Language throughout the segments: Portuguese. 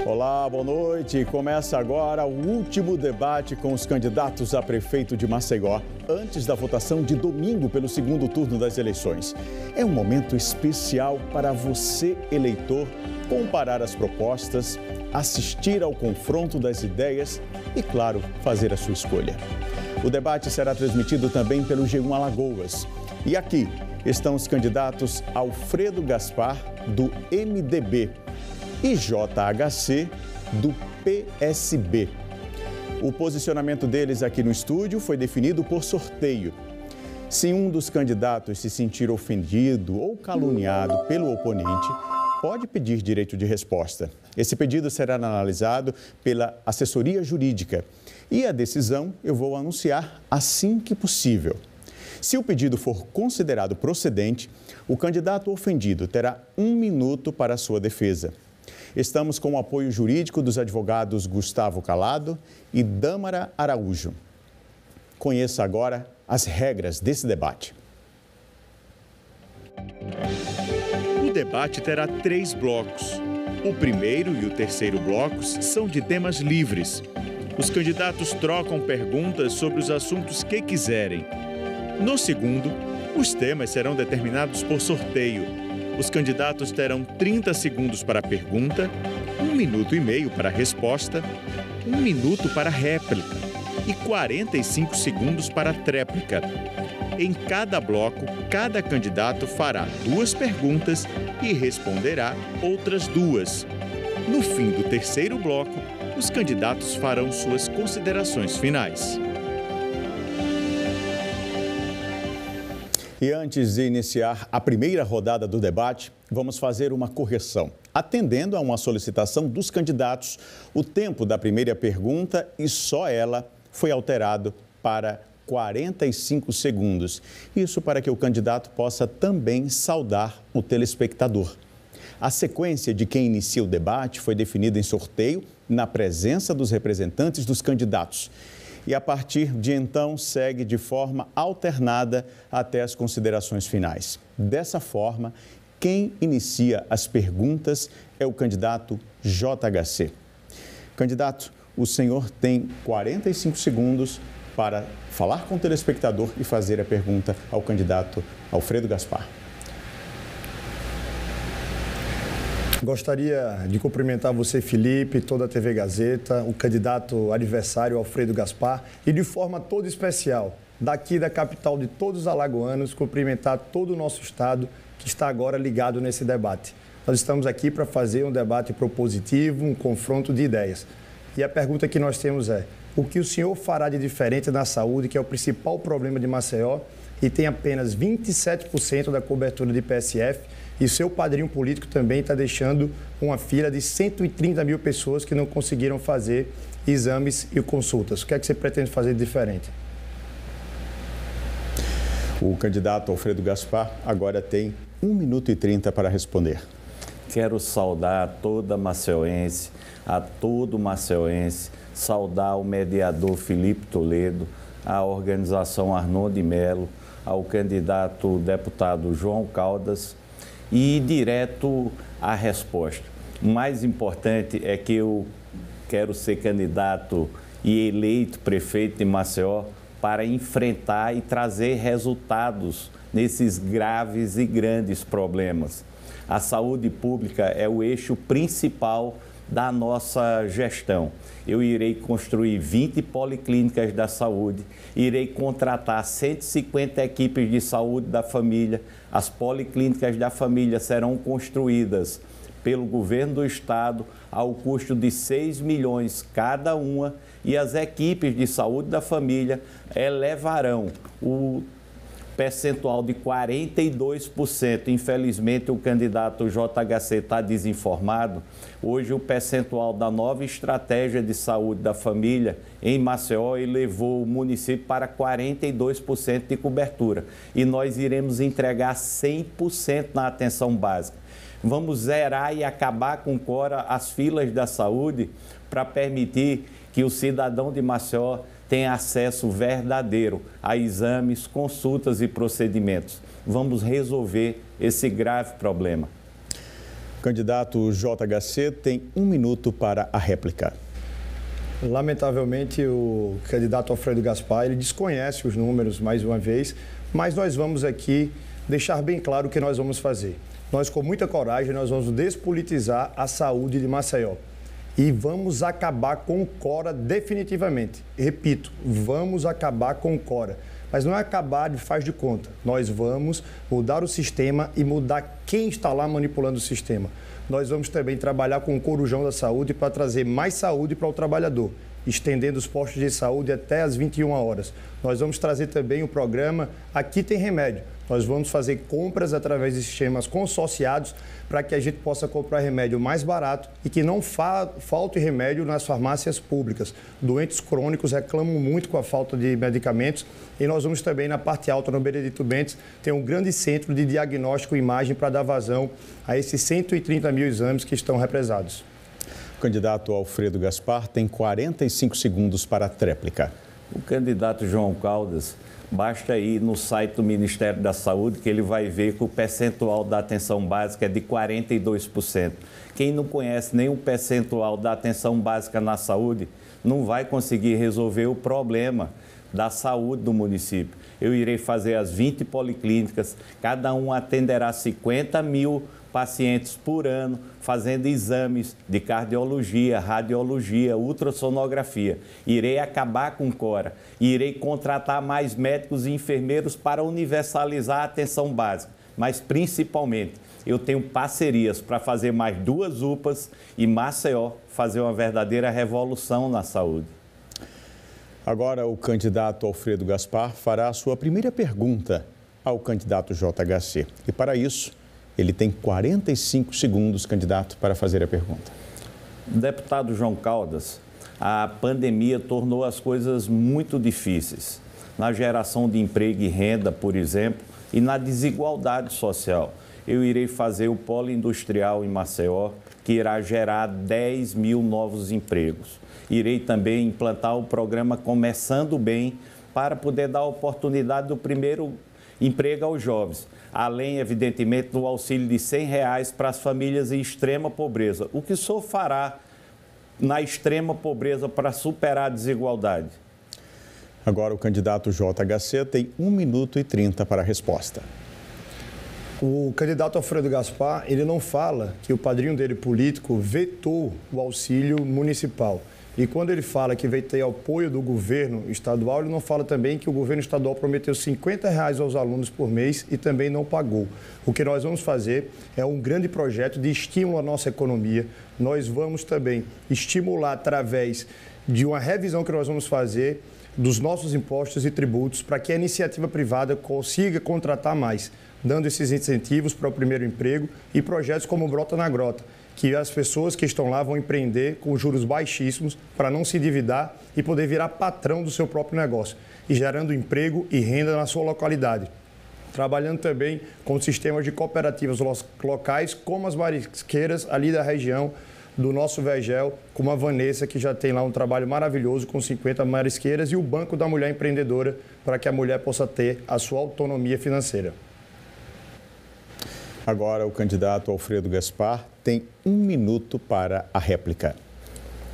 Olá, boa noite. Começa agora o último debate com os candidatos a prefeito de Maceió, antes da votação de domingo pelo segundo turno das eleições. É um momento especial para você, eleitor, comparar as propostas, assistir ao confronto das ideias e, claro, fazer a sua escolha. O debate será transmitido também pelo G1 Alagoas. E aqui estão os candidatos Alfredo Gaspar, do MDB, e JHC, do PSB. O posicionamento deles aqui no estúdio foi definido por sorteio. Se um dos candidatos se sentir ofendido ou caluniado pelo oponente, pode pedir direito de resposta. Esse pedido será analisado pela assessoria jurídica e a decisão eu vou anunciar assim que possível. Se o pedido for considerado procedente, o candidato ofendido terá 1 minuto para a sua defesa. Estamos com o apoio jurídico dos advogados Gustavo Calado e Dâmara Araújo. Conheça agora as regras desse debate. O debate terá 3 blocos. O primeiro e o terceiro blocos são de temas livres. Os candidatos trocam perguntas sobre os assuntos que quiserem. No segundo, os temas serão determinados por sorteio. Os candidatos terão 30 segundos para a pergunta, 1 minuto e meio para a resposta, 1 minuto para a réplica e 45 segundos para a tréplica. Em cada bloco, cada candidato fará 2 perguntas e responderá outras 2. No fim do terceiro bloco, os candidatos farão suas considerações finais. E antes de iniciar a primeira rodada do debate, vamos fazer uma correção. Atendendo a uma solicitação dos candidatos, o tempo da primeira pergunta, e só ela, foi alterado para 45 segundos. Isso para que o candidato possa também saudar o telespectador. A sequência de quem inicia o debate foi definida em sorteio, na presença dos representantes dos candidatos. E a partir de então segue de forma alternada até as considerações finais. Dessa forma, quem inicia as perguntas é o candidato JHC. Candidato, o senhor tem 45 segundos para falar com o telespectador e fazer a pergunta ao candidato Alfredo Gaspar. Gostaria de cumprimentar você, Felipe, toda a TV Gazeta, o candidato adversário Alfredo Gaspar e de forma toda especial, daqui da capital de todos os alagoanos, cumprimentar todo o nosso estado que está agora ligado nesse debate. Nós estamos aqui para fazer um debate propositivo, um confronto de ideias. E a pergunta que nós temos é: o que o senhor fará de diferente na saúde, que é o principal problema de Maceió e tem apenas 27% da cobertura de PSF? E seu padrinho político também está deixando uma fila de 130 mil pessoas que não conseguiram fazer exames e consultas. O que é que você pretende fazer de diferente? O candidato Alfredo Gaspar agora tem 1 minuto e 30 para responder. Quero saudar toda maceoense, a todo maceoense, saudar o mediador Felipe Toledo, a organização Arnon de Melo, ao candidato deputado João Caldas, e ir direto à resposta. O mais importante é que eu quero ser candidato e eleito prefeito de Maceió para enfrentar e trazer resultados nesses graves e grandes problemas. A saúde pública é o eixo principal da nossa gestão. Eu irei construir 20 policlínicas da saúde, irei contratar 150 equipes de saúde da família. As policlínicas da família serão construídas pelo governo do estado ao custo de 6 milhões cada uma e as equipes de saúde da família elevarão o percentual de 42%. Infelizmente, o candidato JHC está desinformado. Hoje, o percentual da nova estratégia de saúde da família em Maceió elevou o município para 42% de cobertura. E nós iremos entregar 100% na atenção básica. Vamos zerar e acabar com as filas da saúde para permitir que o cidadão de Maceió tem acesso verdadeiro a exames, consultas e procedimentos. Vamos resolver esse grave problema. O candidato JHC tem 1 minuto para a réplica. Lamentavelmente, o candidato Alfredo Gaspar, ele desconhece os números mais uma vez, mas nós vamos aqui deixar bem claro o que nós vamos fazer. Nós, com muita coragem, nós vamos despolitizar a saúde de Maceió e vamos acabar com o CORA definitivamente. Repito, vamos acabar com o CORA. Mas não é acabar de faz de conta. Nós vamos mudar o sistema e mudar quem está lá manipulando o sistema. Nós vamos também trabalhar com o Corujão da Saúde para trazer mais saúde para o trabalhador, estendendo os postos de saúde até às 21 horas. Nós vamos trazer também o programa Aqui Tem Remédio. Nós vamos fazer compras através de sistemas consorciados para que a gente possa comprar remédio mais barato e que não falte remédio nas farmácias públicas. Doentes crônicos reclamam muito com a falta de medicamentos e nós vamos também na parte alta, no Benedito Bentes, ter um grande centro de diagnóstico e imagem para dar vazão a esses 130 mil exames que estão represados. O candidato Alfredo Gaspar tem 45 segundos para a tréplica. O candidato João Caldas, basta ir no site do Ministério da Saúde que ele vai ver que o percentual da atenção básica é de 42%. Quem não conhece nenhum percentual da atenção básica na saúde não vai conseguir resolver o problema da saúde do município. Eu irei fazer as 20 policlínicas, cada um atenderá 50 mil pacientes por ano, fazendo exames de cardiologia, radiologia, ultrassonografia. Irei acabar com o CORA, irei contratar mais médicos e enfermeiros para universalizar a atenção básica, mas principalmente eu tenho parcerias para fazer mais 2 UPAs e Maceió fazer uma verdadeira revolução na saúde. Agora o candidato Alfredo Gaspar fará a sua primeira pergunta ao candidato JHC. E para isso, ele tem 45 segundos, candidato, para fazer a pergunta. Deputado João Caldas, a pandemia tornou as coisas muito difíceis na geração de emprego e renda, por exemplo, e na desigualdade social. Eu irei fazer o polo industrial em Maceió, que irá gerar 10 mil novos empregos. Irei também implantar o programa Começando Bem para poder dar oportunidade do primeiro emprego aos jovens, além, evidentemente, do auxílio de R$100 para as famílias em extrema pobreza. O que o senhor fará na extrema pobreza para superar a desigualdade? Agora o candidato JHC tem 1 minuto e 30 para a resposta. O candidato Alfredo Gaspar, ele não fala que o padrinho dele político vetou o auxílio municipal. E quando ele fala que vai ter apoio do governo estadual, ele não fala também que o governo estadual prometeu R$50 aos alunos por mês e também não pagou. O que nós vamos fazer é um grande projeto de estímulo à nossa economia. Nós vamos também estimular através de uma revisão que nós vamos fazer dos nossos impostos e tributos para que a iniciativa privada consiga contratar mais, dando esses incentivos para o primeiro emprego e projetos como o Brota na Grota, que as pessoas que estão lá vão empreender com juros baixíssimos para não se endividar e poder virar patrão do seu próprio negócio e gerando emprego e renda na sua localidade. Trabalhando também com sistemas de cooperativas locais, como as marisqueiras ali da região do nosso Vergel, como a Vanessa, que já tem lá um trabalho maravilhoso com 50 marisqueiras, e o Banco da Mulher Empreendedora, para que a mulher possa ter a sua autonomia financeira. Agora o candidato Alfredo Gaspar tem 1 minuto para a réplica.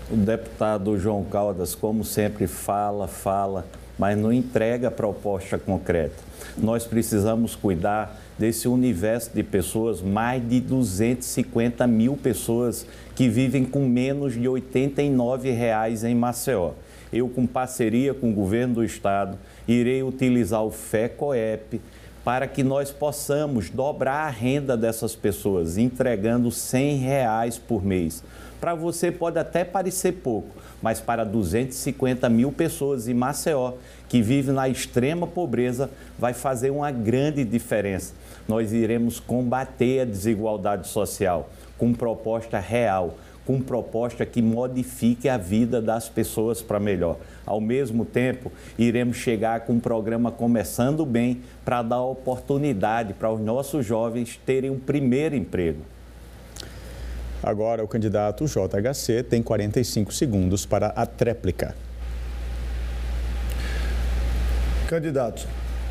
O deputado João Caldas, como sempre, fala, mas não entrega proposta concreta. Nós precisamos cuidar desse universo de pessoas, mais de 250 mil pessoas que vivem com menos de R$ 89 em Maceió. Eu, com parceria com o governo do estado, irei utilizar o FECOEP para que nós possamos dobrar a renda dessas pessoas, entregando R$ 100 por mês. Para você pode até parecer pouco, mas para 250 mil pessoas em Maceió, que vivem na extrema pobreza, vai fazer uma grande diferença. Nós iremos combater a desigualdade social com proposta real, com proposta que modifique a vida das pessoas para melhor. Ao mesmo tempo, iremos chegar com um programa Começando Bem para dar oportunidade para os nossos jovens terem um primeiro emprego. Agora o candidato JHC tem 45 segundos para a tréplica. Candidato,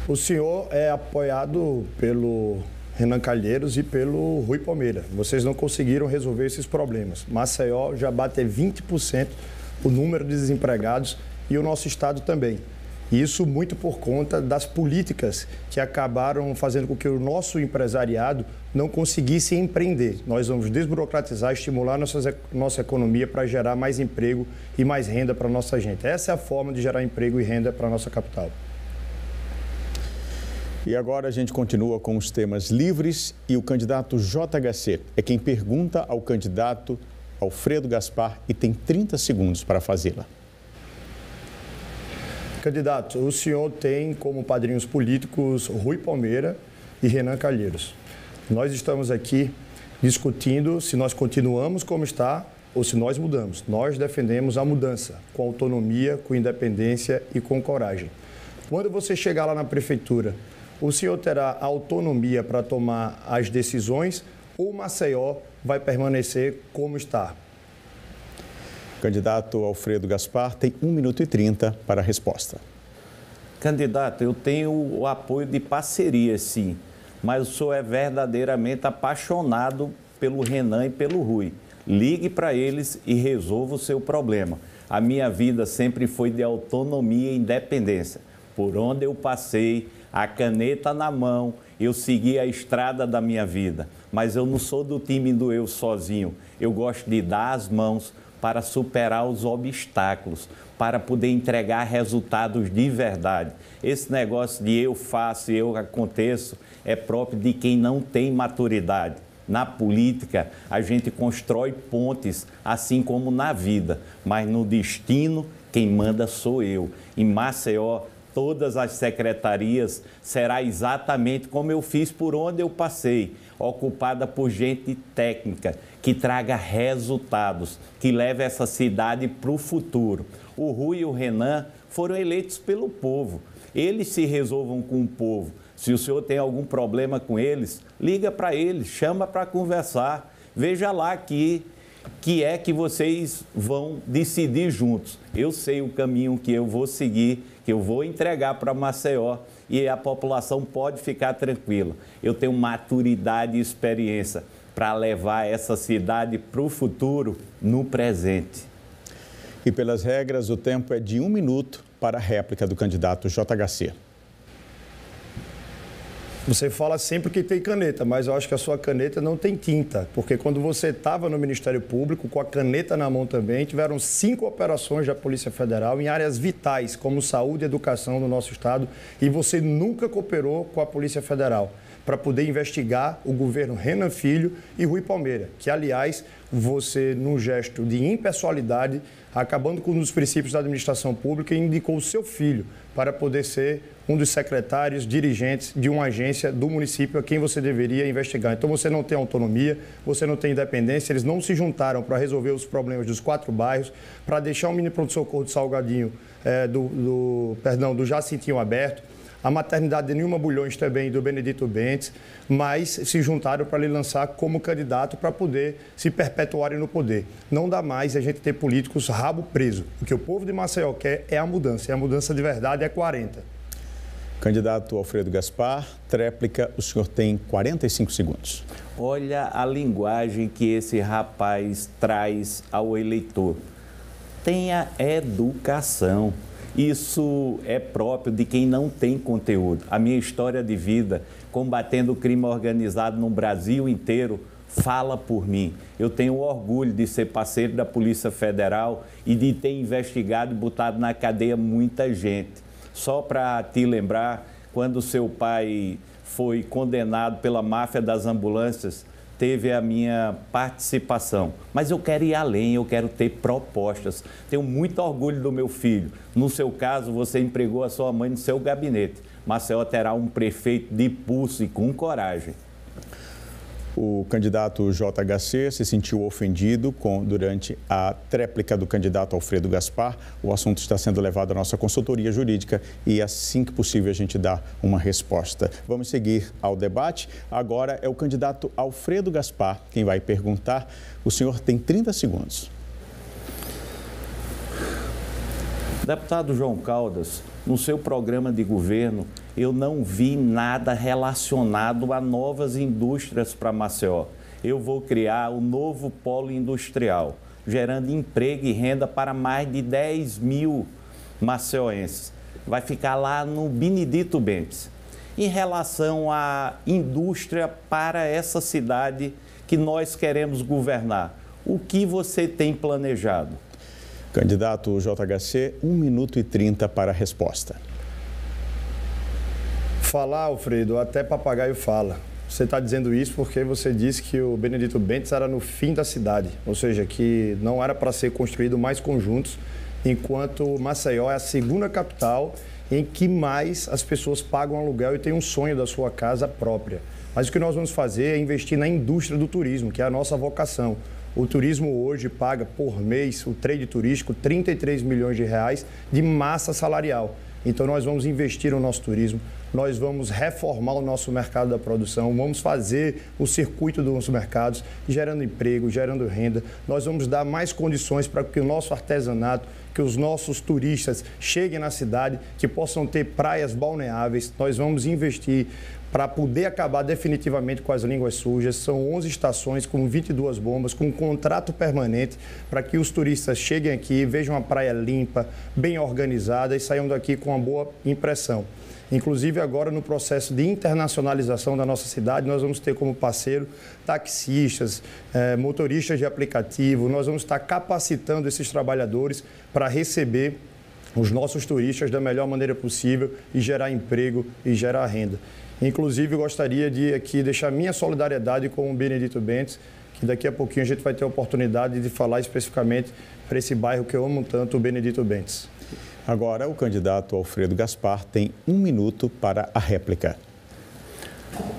o senhor é apoiado pelo Renan Calheiros e pelo Rui Palmeira. Vocês não conseguiram resolver esses problemas. Maceió já bate 20% o número de desempregados e o nosso estado também. Isso muito por conta das políticas que acabaram fazendo com que o nosso empresariado não conseguisse empreender. Nós vamos desburocratizar, estimular nossa economia para gerar mais emprego e mais renda para a nossa gente. Essa é a forma de gerar emprego e renda para a nossa capital. E agora a gente continua com os temas livres e o candidato JHC é quem pergunta ao candidato Alfredo Gaspar e tem 30 segundos para fazê-la. Candidato, o senhor tem como padrinhos políticos Rui Palmeira e Renan Calheiros. Nós estamos aqui discutindo se nós continuamos como está ou se nós mudamos. Nós defendemos a mudança, com autonomia, com independência e com coragem. Quando você chegar lá na prefeitura, o senhor terá autonomia para tomar as decisões ou Maceió vai permanecer como está? Candidato Alfredo Gaspar tem 1 minuto e 30 para a resposta. Candidato, eu tenho o apoio de parceria, sim, mas o senhor é verdadeiramente apaixonado pelo Renan e pelo Rui. Ligue para eles e resolva o seu problema. A minha vida sempre foi de autonomia e independência. Por onde eu passei, a caneta na mão, eu segui a estrada da minha vida. Mas eu não sou do time do eu sozinho. Eu gosto de dar as mãos para superar os obstáculos, para poder entregar resultados de verdade. Esse negócio de eu faço e eu aconteço é próprio de quem não tem maturidade. Na política, a gente constrói pontes, assim como na vida, mas no destino, quem manda sou eu. Em Maceió, todas as secretarias será exatamente como eu fiz por onde eu passei, ocupada por gente técnica, que traga resultados, que leve essa cidade para o futuro. O Rui e o Renan foram eleitos pelo povo. Eles se resolvam com o povo. Se o senhor tem algum problema com eles, liga para eles, chama para conversar. Veja lá que é que vocês vão decidir juntos. Eu sei o caminho que eu vou seguir, que eu vou entregar para Maceió e a população pode ficar tranquila. Eu tenho maturidade e experiência para levar essa cidade para o futuro no presente. E pelas regras, o tempo é de 1 minuto para a réplica do candidato JHC. Você fala sempre que tem caneta, mas eu acho que a sua caneta não tem tinta, porque quando você estava no Ministério Público, com a caneta na mão também, tiveram 5 operações da Polícia Federal em áreas vitais, como saúde e educação no nosso estado, e você nunca cooperou com a Polícia Federal para poder investigar o governo Renan Filho e Rui Palmeira, que, aliás, você, num gesto de impessoalidade, acabando com um dos princípios da administração pública, indicou o seu filho para poder ser um dos secretários, dirigentes de uma agência do município a quem você deveria investigar. Então, você não tem autonomia, você não tem independência, eles não se juntaram para resolver os problemas dos 4 bairros, para deixar o mini pronto-socorro de Salgadinho, do Jacintinho aberto, a maternidade de Nilma Bulhões também, do Benedito Bentes, mas se juntaram para lhe lançar como candidato para poder se perpetuarem no poder. Não dá mais a gente ter políticos rabo preso. O que o povo de Maceió quer é a mudança, e a mudança de verdade é 40. Candidato Alfredo Gaspar, tréplica, o senhor tem 45 segundos. Olha a linguagem que esse rapaz traz ao eleitor. Tenha educação. Isso é próprio de quem não tem conteúdo. A minha história de vida, combatendo o crime organizado no Brasil inteiro, fala por mim. Eu tenho orgulho de ser parceiro da Polícia Federal e de ter investigado e botado na cadeia muita gente. Só para te lembrar, quando seu pai foi condenado pela máfia das ambulâncias, teve a minha participação. Mas eu quero ir além, eu quero ter propostas. Tenho muito orgulho do meu filho. No seu caso, você empregou a sua mãe no seu gabinete. Maceió terá um prefeito de pulso e com coragem. O candidato JHC se sentiu ofendido durante a tréplica do candidato Alfredo Gaspar. O assunto está sendo levado à nossa consultoria jurídica e assim que possível a gente dá uma resposta. Vamos seguir ao debate. Agora é o candidato Alfredo Gaspar quem vai perguntar. O senhor tem 30 segundos. Deputado João Caldas, no seu programa de governo, eu não vi nada relacionado a novas indústrias para Maceió. Eu vou criar o novo polo industrial, gerando emprego e renda para mais de 10 mil maceioenses. Vai ficar lá no Benedito Bentes. Em relação à indústria para essa cidade que nós queremos governar, o que você tem planejado? Candidato JHC, 1 minuto e 30 para a resposta. Falar, Alfredo, até papagaio fala. Você está dizendo isso porque você disse que o Benedito Bentes era no fim da cidade, ou seja, que não era para ser construído mais conjuntos, enquanto Maceió é a segunda capital em que mais as pessoas pagam aluguel e têm um sonho da sua casa própria. Mas o que nós vamos fazer é investir na indústria do turismo, que é a nossa vocação. O turismo hoje paga por mês, o trade turístico, 33 milhões de reais de massa salarial. Então nós vamos investir no nosso turismo, nós vamos reformar o nosso mercado da produção, vamos fazer o circuito dos mercados, gerando emprego, gerando renda. Nós vamos dar mais condições para que o nosso artesanato, que os nossos turistas cheguem na cidade, que possam ter praias balneáveis. Nós vamos investir para poder acabar definitivamente com as línguas sujas. São 11 estações com 22 bombas, com um contrato permanente para que os turistas cheguem aqui, vejam a praia limpa, bem organizada e saiam daqui com uma boa impressão. Inclusive, agora no processo de internacionalização da nossa cidade, nós vamos ter como parceiro taxistas, motoristas de aplicativo, nós vamos estar capacitando esses trabalhadores para receber os nossos turistas da melhor maneira possível e gerar emprego e gerar renda. Inclusive, eu gostaria de aqui deixar minha solidariedade com o Benedito Bentes, que daqui a pouquinho a gente vai ter a oportunidade de falar especificamente para esse bairro que eu amo tanto, o Benedito Bentes. Agora, o candidato Alfredo Gaspar tem 1 minuto para a réplica.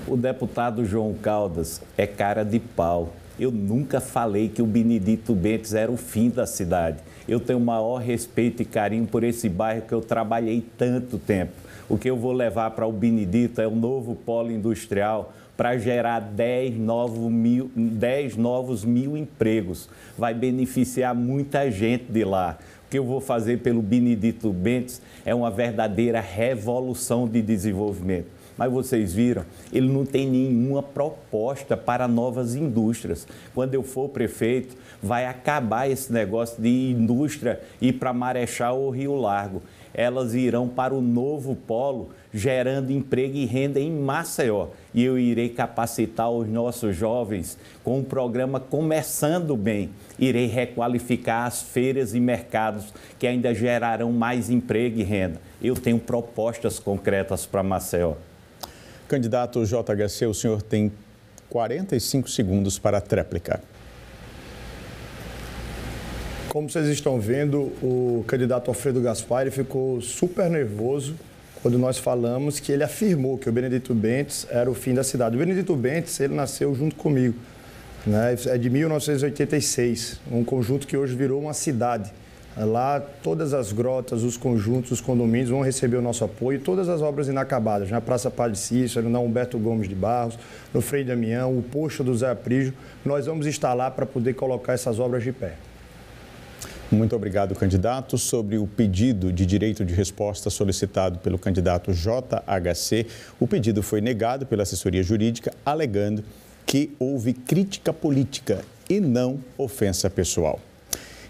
O deputado João Caldas é cara de pau. Eu nunca falei que o Benedito Bentes era o fim da cidade. Eu tenho o maior respeito e carinho por esse bairro que eu trabalhei tanto tempo. O que eu vou levar para o Benedito é um novo polo industrial para gerar 10 novos mil empregos. Vai beneficiar muita gente de lá. O que eu vou fazer pelo Benedito Bentes é uma verdadeira revolução de desenvolvimento. Mas vocês viram, ele não tem nenhuma proposta para novas indústrias. Quando eu for prefeito, vai acabar esse negócio de indústria ir para Marechal ou Rio Largo. Elas irão para o novo polo, gerando emprego e renda em Maceió. E eu irei capacitar os nossos jovens com um programa Começando Bem. Irei requalificar as feiras e mercados que ainda gerarão mais emprego e renda. Eu tenho propostas concretas para Maceió. Candidato JHC, o senhor tem 45 segundos para a tréplica. Como vocês estão vendo, o candidato Alfredo Gaspar ele ficou super nervoso quando nós falamos que ele afirmou que o Benedito Bentes era o fim da cidade. O Benedito Bentes, ele nasceu junto comigo, né? É de 1986, um conjunto que hoje virou uma cidade. Lá, todas as grotas, os conjuntos, os condomínios vão receber o nosso apoio, todas as obras inacabadas, na Praça Padre Cícero, na Humberto Gomes de Barros, no Frei Damião, o posto do Zé Aprígio, nós vamos estar lá para poder colocar essas obras de pé. Muito obrigado, candidato. Sobre o pedido de direito de resposta solicitado pelo candidato JHC, o pedido foi negado pela assessoria jurídica, alegando que houve crítica política e não ofensa pessoal.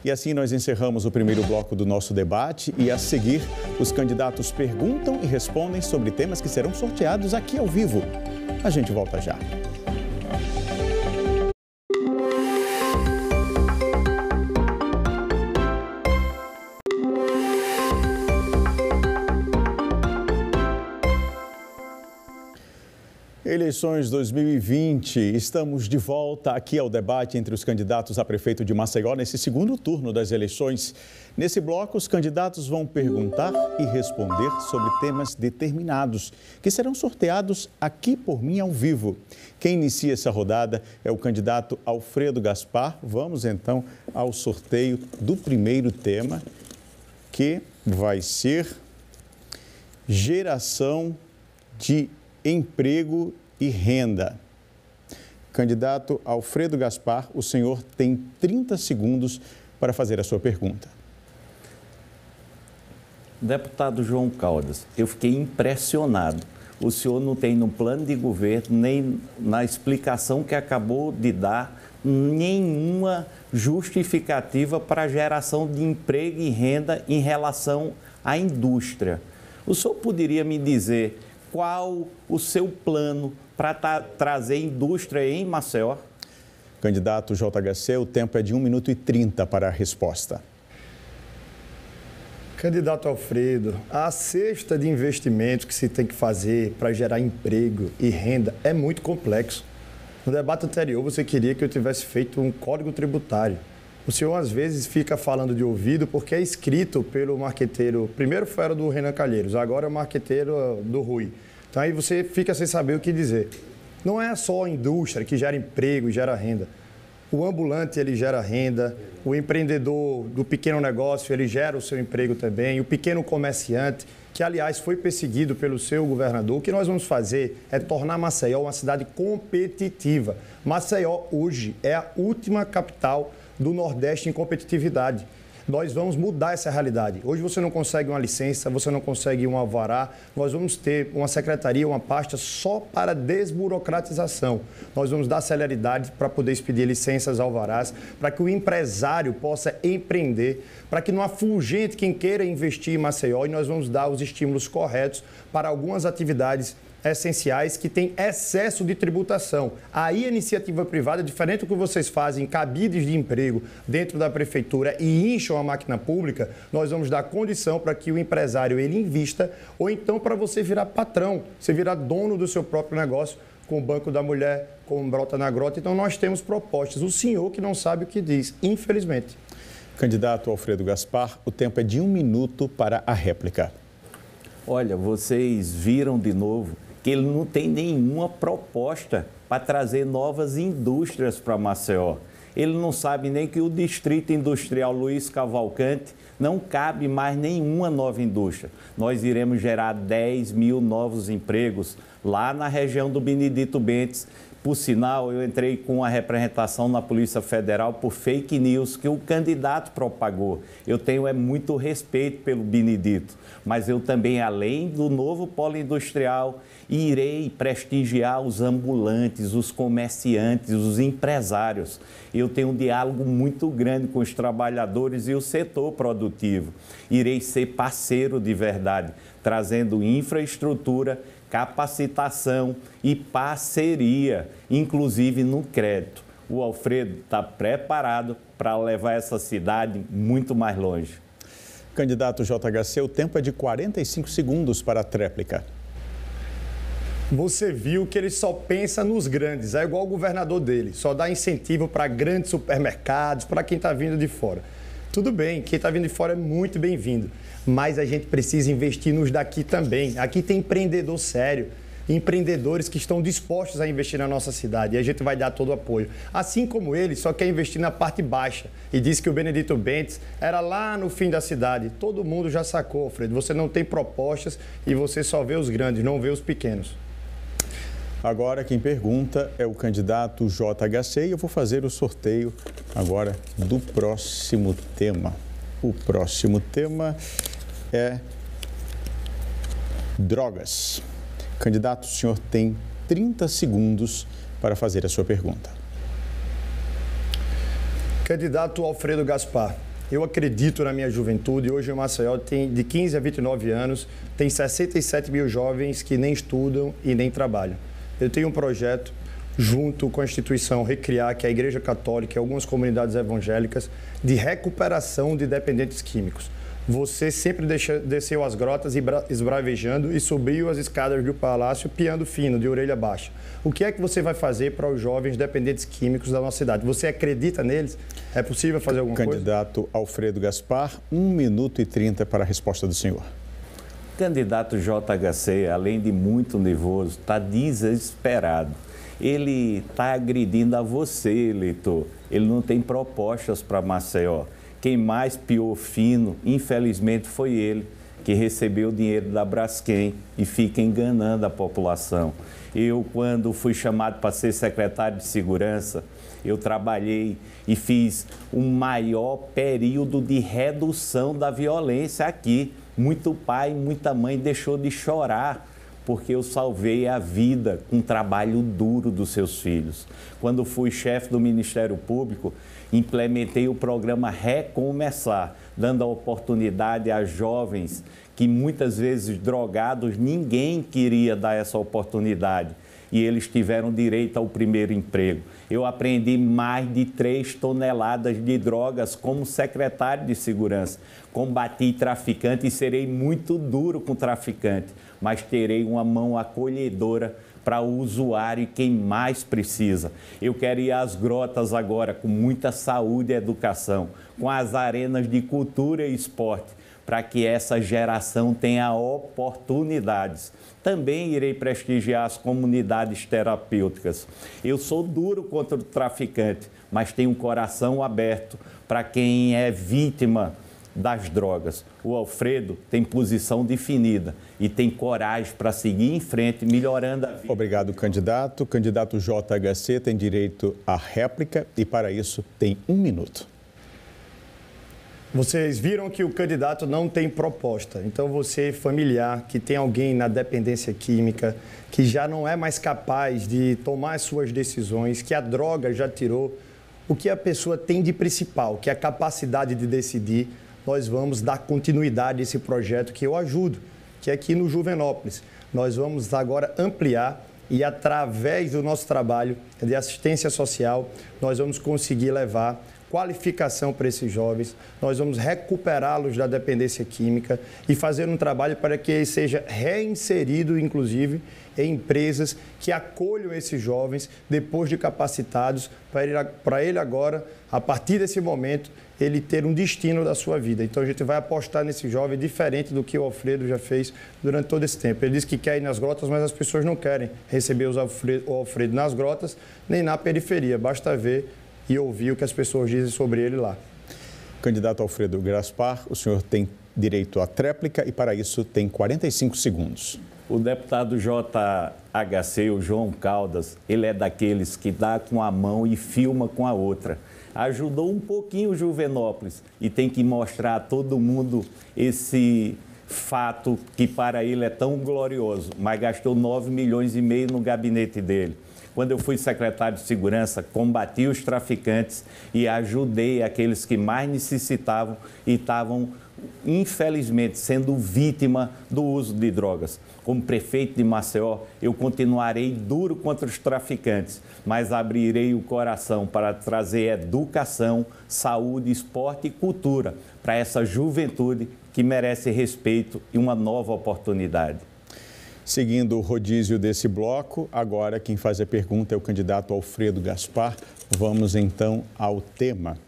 E assim nós encerramos o primeiro bloco do nosso debate e a seguir os candidatos perguntam e respondem sobre temas que serão sorteados aqui ao vivo. A gente volta já. Eleições 2020, estamos de volta aqui ao debate entre os candidatos a prefeito de Maceió nesse segundo turno das eleições. Nesse bloco, os candidatos vão perguntar e responder sobre temas determinados, que serão sorteados aqui por mim ao vivo. Quem inicia essa rodada é o candidato Alfredo Gaspar. Vamos então ao sorteio do primeiro tema, que vai ser geração de emprego e renda. Candidato Alfredo Gaspar, o senhor tem 30 segundos para fazer a sua pergunta. Deputado João Caldas, eu fiquei impressionado. O senhor não tem no plano de governo, nem na explicação que acabou de dar, nenhuma justificativa para a geração de emprego e renda em relação à indústria. O senhor poderia me dizer qual o seu plano para trazer indústria em Maceió? Candidato JHC, o tempo é de 1 minuto e 30 para a resposta. Candidato Alfredo, a cesta de investimentos que se tem que fazer para gerar emprego e renda é muito complexo. No debate anterior, você queria que eu tivesse feito um código tributário. O senhor, às vezes, fica falando de ouvido porque é escrito pelo marqueteiro. Primeiro era do Renan Calheiros, agora é o marqueteiro do Rui. Então, aí você fica sem saber o que dizer. Não é só a indústria que gera emprego e gera renda. O ambulante, ele gera renda, o empreendedor do pequeno negócio, ele gera o seu emprego também, o pequeno comerciante, que, aliás, foi perseguido pelo seu governador. O que nós vamos fazer é tornar Maceió uma cidade competitiva. Maceió, hoje, é a última capital do Nordeste em competitividade. Nós vamos mudar essa realidade. Hoje você não consegue uma licença, você não consegue um alvará. Nós vamos ter uma secretaria, uma pasta só para desburocratização. Nós vamos dar celeridade para poder expedir licenças, alvarás, para que o empresário possa empreender, para que não afugente quem queira investir em Maceió, e nós vamos dar os estímulos corretos para algumas atividades essenciais que têm excesso de tributação. Aí a iniciativa privada, diferente do que vocês fazem, cabides de emprego dentro da prefeitura e incham a máquina pública, nós vamos dar condição para que o empresário ele invista, ou então para você virar patrão, você virar dono do seu próprio negócio, com o Banco da Mulher, com o Brota na Grota. Então nós temos propostas. O senhor que não sabe o que diz, infelizmente. Candidato Alfredo Gaspar, o tempo é de 1 minuto para a réplica. Olha, vocês viram de novo que ele não tem nenhuma proposta para trazer novas indústrias para Maceió. Ele não sabe nem que o Distrito Industrial Luiz Cavalcante não cabe mais nenhuma nova indústria. Nós iremos gerar 10 mil novos empregos lá na região do Benedito Bentes. Por sinal, eu entrei com a representação na Polícia Federal por fake news que o candidato propagou. Eu tenho muito respeito pelo Benedito, mas eu também, além do novo polo industrial, irei prestigiar os ambulantes, os comerciantes, os empresários. Eu tenho um diálogo muito grande com os trabalhadores e o setor produtivo. Irei ser parceiro de verdade, trazendo infraestrutura, capacitação e parceria, inclusive no crédito. O Alfredo está preparado para levar essa cidade muito mais longe. Candidato JHC, o tempo é de 45 segundos para a tréplica. Você viu que ele só pensa nos grandes, é igual o governador dele, só dá incentivo para grandes supermercados, para quem está vindo de fora. Tudo bem, quem está vindo de fora é muito bem-vindo, mas a gente precisa investir nos daqui também. Aqui tem empreendedor sério, empreendedores que estão dispostos a investir na nossa cidade, e a gente vai dar todo o apoio. Assim como ele só quer investir na parte baixa e disse que o Benedito Bentes era lá no fim da cidade. Todo mundo já sacou, Alfredo, você não tem propostas e você só vê os grandes, não vê os pequenos. Agora quem pergunta é o candidato JHC e eu vou fazer o sorteio agora do próximo tema. O próximo tema é drogas. Candidato, o senhor tem 30 segundos para fazer a sua pergunta. Candidato Alfredo Gaspar, eu acredito na minha juventude. Hoje em Maceió tem de 15 a 29 anos, tem 67 mil jovens que nem estudam e nem trabalham. Eu tenho um projeto, junto com a instituição Recriar, que é a Igreja Católica e algumas comunidades evangélicas, de recuperação de dependentes químicos. Você sempre desceu as grotas esbravejando e subiu as escadas do palácio piando fino, de orelha baixa. O que é que você vai fazer para os jovens dependentes químicos da nossa cidade? Você acredita neles? É possível fazer alguma coisa? Candidato Alfredo Gaspar, 1 minuto e 30 para a resposta do senhor. Candidato JHC, além de muito nervoso, está desesperado. Ele está agredindo a você, eleitor. Ele não tem propostas para Maceió. Quem mais piou fino, infelizmente, foi ele, que recebeu o dinheiro da Braskem e fica enganando a população. Eu, quando fui chamado para ser secretário de Segurança, eu trabalhei e fiz o maior período de redução da violência aqui. Muito pai, muita mãe deixou de chorar porque eu salvei a vida com o trabalho duro dos seus filhos. Quando fui chefe do Ministério Público, implementei o programa Recomeçar, dando a oportunidade a jovens que muitas vezes drogados, ninguém queria dar essa oportunidade. E eles tiveram direito ao primeiro emprego. Eu aprendi mais de 3 toneladas de drogas como secretário de segurança. Combati traficante e serei muito duro com traficante, mas terei uma mão acolhedora para o usuário e quem mais precisa. Eu quero ir às grotas agora com muita saúde e educação, com as arenas de cultura e esporte, para que essa geração tenha oportunidades. Também irei prestigiar as comunidades terapêuticas. Eu sou duro contra o traficante, mas tenho um coração aberto para quem é vítima das drogas. O Alfredo tem posição definida e tem coragem para seguir em frente, melhorando a vida. Obrigado, candidato. O candidato JHC tem direito à réplica e, para isso, tem 1 minuto. Vocês viram que o candidato não tem proposta. Então, você, familiar, que tem alguém na dependência química, que já não é mais capaz de tomar as suas decisões, que a droga já tirou, o que a pessoa tem de principal, que é a capacidade de decidir, nós vamos dar continuidade a esse projeto que eu ajudo, que é aqui no Juvenópolis. Nós vamos agora ampliar e, através do nosso trabalho de assistência social, nós vamos conseguir levar qualificação para esses jovens, nós vamos recuperá-los da dependência química e fazer um trabalho para que ele seja reinserido, inclusive, em empresas que acolham esses jovens depois de capacitados, para ele agora, a partir desse momento, ele ter um destino da sua vida. Então, a gente vai apostar nesse jovem diferente do que o Alfredo já fez durante todo esse tempo. Ele diz que quer ir nas grotas, mas as pessoas não querem receber o Alfredo nas grotas, nem na periferia. Basta ver e ouvir o que as pessoas dizem sobre ele lá. Candidato Alfredo Gaspar, o senhor tem direito à tréplica e, para isso, tem 45 segundos. O deputado JHC, o João Caldas, ele é daqueles que dá com a mão e filma com a outra. Ajudou um pouquinho o Juvenópolis e tem que mostrar a todo mundo esse fato que para ele é tão glorioso, mas gastou 9,5 milhões no gabinete dele. Quando eu fui secretário de Segurança, combati os traficantes e ajudei aqueles que mais necessitavam e estavam, infelizmente, sendo vítima do uso de drogas. Como prefeito de Maceió, eu continuarei duro contra os traficantes, mas abrirei o coração para trazer educação, saúde, esporte e cultura para essa juventude que merece respeito e uma nova oportunidade. Seguindo o rodízio desse bloco, agora quem faz a pergunta é o candidato Alfredo Gaspar. Vamos então ao tema.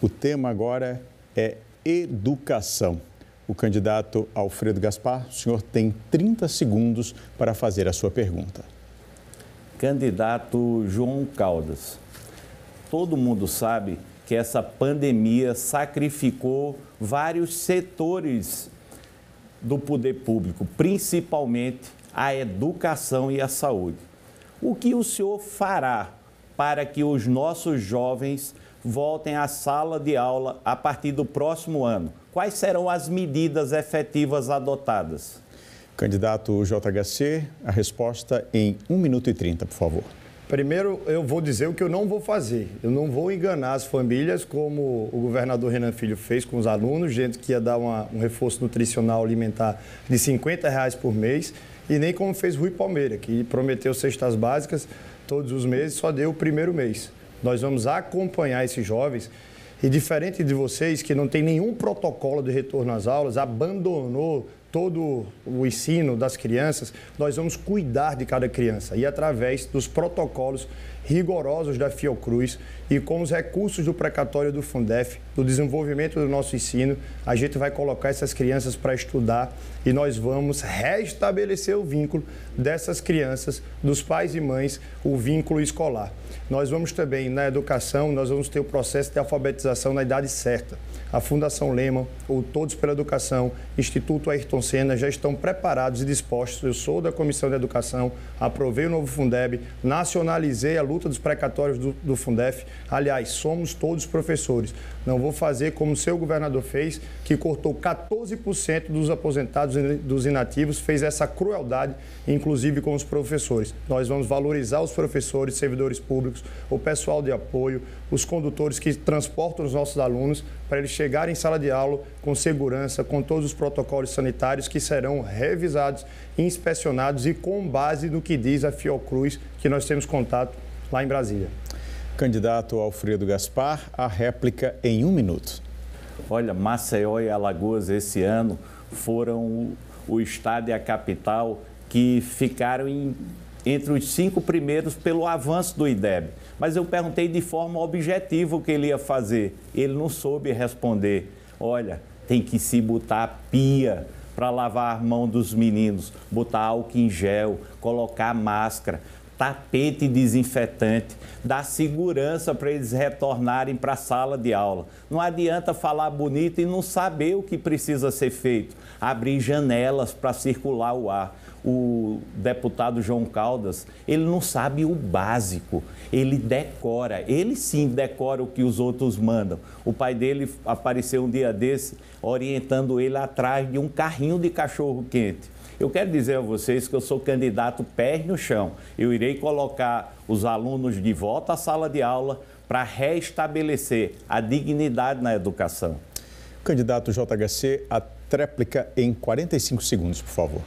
O tema agora é educação. O candidato Alfredo Gaspar, o senhor tem 30 segundos para fazer a sua pergunta. Candidato João Caldas, todo mundo sabe que essa pandemia sacrificou vários setores do poder público, principalmente a educação e a saúde. O que o senhor fará para que os nossos jovens voltem à sala de aula a partir do próximo ano? Quais serão as medidas efetivas adotadas? Candidato JHC, a resposta em 1 minuto e 30, por favor. Primeiro, eu vou dizer o que eu não vou fazer. Eu não vou enganar as famílias como o governador Renan Filho fez com os alunos, gente que ia dar um reforço nutricional alimentar de R$50 por mês, e nem como fez Rui Palmeira, que prometeu cestas básicas todos os meses, só deu o primeiro mês. Nós vamos acompanhar esses jovens e, diferente de vocês, que não tem nenhum protocolo de retorno às aulas, abandonou todo o ensino das crianças, nós vamos cuidar de cada criança e, através dos protocolos rigorosos da Fiocruz e com os recursos do precatório do Fundef, do desenvolvimento do nosso ensino, a gente vai colocar essas crianças para estudar e nós vamos restabelecer o vínculo dessas crianças, dos pais e mães, o vínculo escolar. Nós vamos também, na educação, nós vamos ter o processo de alfabetização na idade certa. A Fundação Lehman, o Todos pela Educação, Instituto Ayrton Senna já estão preparados e dispostos. Eu sou da Comissão de Educação, aprovei o novo Fundeb, nacionalizei a luta dos precatórios do Fundef. Aliás, somos todos professores. Não vou fazer como o seu governador fez, que cortou 14% dos aposentados e dos inativos, fez essa crueldade, inclusive com os professores. Nós vamos valorizar os professores, servidores públicos, o pessoal de apoio, os condutores que transportam os nossos alunos, para eles chegarem em sala de aula com segurança, com todos os protocolos sanitários que serão revisados, inspecionados e com base no que diz a Fiocruz, que nós temos contato lá em Brasília. Candidato Alfredo Gaspar, a réplica em 1 minuto. Olha, Maceió e Alagoas esse ano foram o estado e a capital que ficaram entre os 5 primeiros pelo avanço do IDEB. Mas eu perguntei de forma objetiva o que ele ia fazer. Ele não soube responder. Olha, tem que se botar pia para lavar a mão dos meninos, botar álcool em gel, colocar máscara, tapete desinfetante, dar segurança para eles retornarem para a sala de aula. Não adianta falar bonito e não saber o que precisa ser feito. Abrir janelas para circular o ar. O deputado João Caldas, ele não sabe o básico, ele decora, ele sim decora o que os outros mandam. O pai dele apareceu um dia desse, orientando ele atrás de um carrinho de cachorro-quente. Eu quero dizer a vocês que eu sou candidato pés no chão. Eu irei colocar os alunos de volta à sala de aula para restabelecer a dignidade na educação. Candidato JHC, a tréplica em 45 segundos, por favor.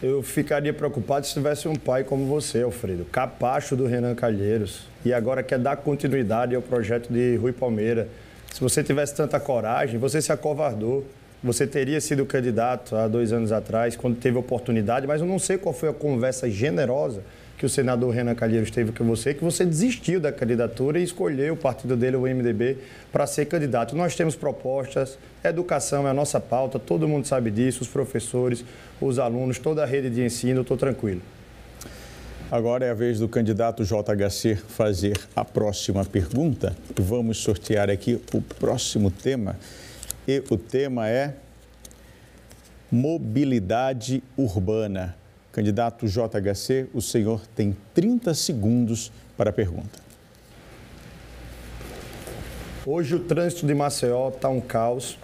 Eu ficaria preocupado se tivesse um pai como você, Alfredo, capacho do Renan Calheiros, e agora quer dar continuidade ao projeto de Rui Palmeira. Se você tivesse tanta coragem, você se acovardou. Você teria sido candidato há 2 anos atrás, quando teve oportunidade, mas eu não sei qual foi a conversa generosa que o senador Renan Calheiros teve com você, que você desistiu da candidatura e escolheu o partido dele, o MDB, para ser candidato. Nós temos propostas, educação é a nossa pauta, todo mundo sabe disso, os professores, os alunos, toda a rede de ensino, estou tranquilo. Agora é a vez do candidato JHC fazer a próxima pergunta. Vamos sortear aqui o próximo tema. E o tema é mobilidade urbana. Candidato JHC, o senhor tem 30 segundos para a pergunta. Hoje o trânsito de Maceió está um caos.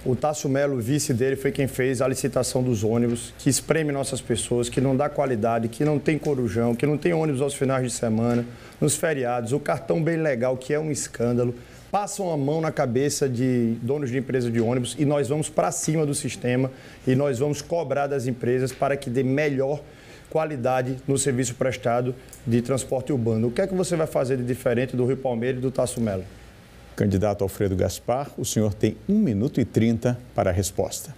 O Tássio Melo, o vice dele, foi quem fez a licitação dos ônibus, que espreme nossas pessoas, que não dá qualidade, que não tem corujão, que não tem ônibus aos finais de semana, nos feriados, o cartão bem legal, que é um escândalo. Passam a mão na cabeça de donos de empresas de ônibus e nós vamos para cima do sistema e nós vamos cobrar das empresas para que dê melhor qualidade no serviço prestado de transporte urbano. O que é que você vai fazer de diferente do Rui Palmeira e do Tássio Melo? Candidato Alfredo Gaspar, o senhor tem 1 minuto e 30 para a resposta.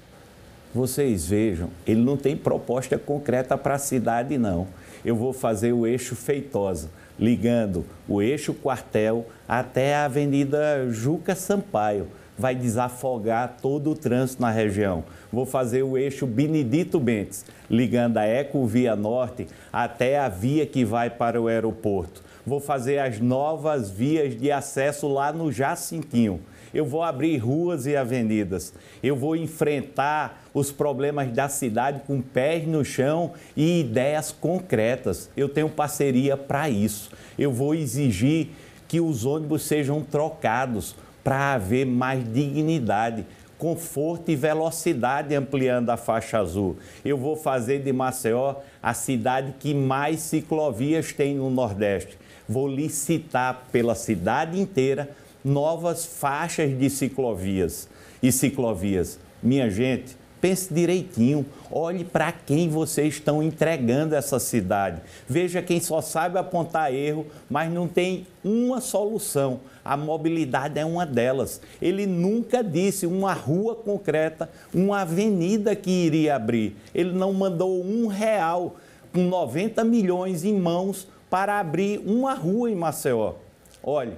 Vocês vejam, ele não tem proposta concreta para a cidade, não. Eu vou fazer o eixo Feitosa, ligando o eixo Quartel até a Avenida Juca Sampaio. Vai desafogar todo o trânsito na região. Vou fazer o eixo Benedito Bentes, ligando a Ecovia Norte até a via que vai para o aeroporto. Vou fazer as novas vias de acesso lá no Jacintinho. Eu vou abrir ruas e avenidas. Eu vou enfrentar os problemas da cidade com pés no chão e ideias concretas. Eu tenho parceria para isso. Eu vou exigir que os ônibus sejam trocados para haver mais dignidade, conforto e velocidade ampliando a faixa azul. Eu vou fazer de Maceió a cidade que mais ciclovias tem no Nordeste. Vou licitar pela cidade inteira novas faixas de ciclovias e ciclovias. Minha gente, pense direitinho, olhe para quem vocês estão entregando essa cidade. Veja quem só sabe apontar erro, mas não tem uma solução. A mobilidade é uma delas. Ele nunca disse uma rua concreta, uma avenida que iria abrir. Ele não mandou R$1 com 90 milhões em mãos para abrir uma rua em Maceió. Olhe,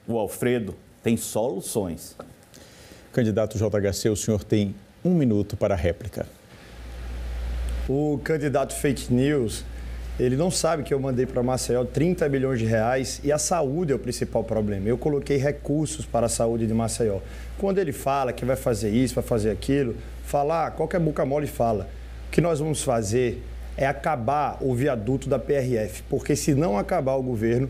o Alfredo tem soluções. Candidato JHC, o senhor tem 1 minuto para a réplica. O candidato fake news, ele não sabe que eu mandei para Maceió 30 milhões de reais e a saúde é o principal problema. Eu coloquei recursos para a saúde de Maceió. Quando ele fala que vai fazer isso, vai fazer aquilo, falar, qualquer boca mole fala. O que nós vamos fazer é acabar o viaduto da PRF, porque se não acabar o governo,